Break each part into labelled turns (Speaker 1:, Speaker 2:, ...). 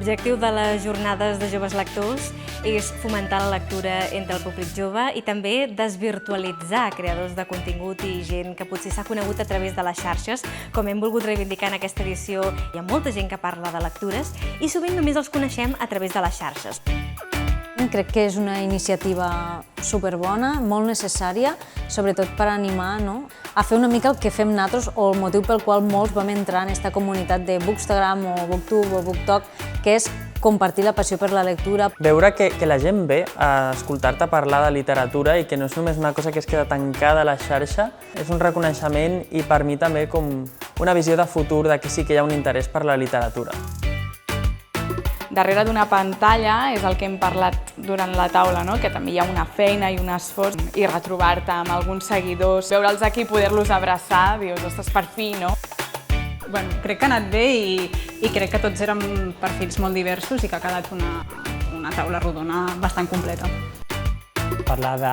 Speaker 1: L'objectiu de les jornades de joves lectors és fomentar la lectura entre el públic jove i també desvirtualitzar creadors de contingut i gent que potser s'ha conegut a través de les xarxes, com hem volgut reivindicar en aquesta edició. Hi ha molta gent que parla de lectures i sovint només els coneixem a través de les xarxes.
Speaker 2: Crec que és una iniciativa superbona, molt necessària, sobretot per animar a fer una mica el que fem nosaltres o el motiu pel qual molts vam entrar en aquesta comunitat de Bookstagram o Booktube o Booktalk, que és compartir la passió per la lectura.
Speaker 3: Veure que la gent ve a escoltar-te parlar de literatura i que no és només una cosa que es queda tancada a la xarxa, és un reconeixement i per mi també com una visió de futur de que sí que hi ha un interès per la literatura.
Speaker 4: Darrere d'una pantalla és el que hem parlat durant la taula, que també hi ha una feina i un esforç, i retrobar-te amb alguns seguidors, veure'ls aquí i poder-los abraçar, dius, ostres, per fi, no?
Speaker 5: Crec que ha anat bé i crec que tots érem perfils molt diversos i que ha quedat una taula rodona bastant completa.
Speaker 6: Parlar de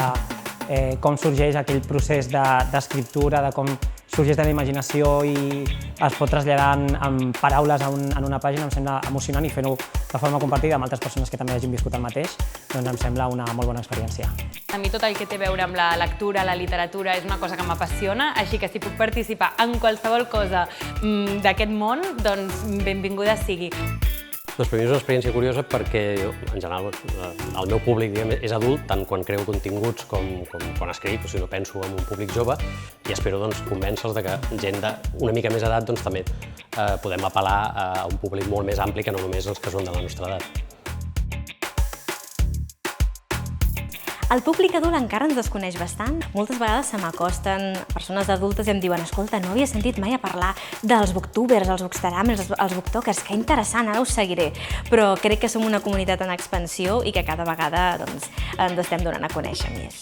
Speaker 6: com sorgeix aquell procés d'escriptura, de com sorgeix de la imaginació i es pot traslladar en paraules en una pàgina, em sembla emocionant, i fer-ho de forma compartida amb altres persones que també hagin viscut el mateix, doncs em sembla una molt bona experiència.
Speaker 7: A mi tot el que té a veure amb la lectura, la literatura, és una cosa que m'apassiona, així que si puc participar en qualsevol cosa d'aquest món, doncs benvinguda sigui.
Speaker 8: Doncs per mi és una experiència curiosa perquè, en general, el meu públic és adult, tant quan creo continguts com quan escric, o sigui, no penso en un públic jove, i espero convèncer-los que gent d'una mica més edat també podem apel·lar a un públic molt més ampli que no només els que són de la nostra edat.
Speaker 1: El públic adult encara ens desconeix bastant. Moltes vegades se m'acosten persones adultes i em diuen: escolta, no havia sentit mai a parlar dels booktubers, els bookstagrammers, els booktokers, que interessant, ara us seguiré. Però crec que som una comunitat en expansió i que cada vegada ens estem donant a conèixer més.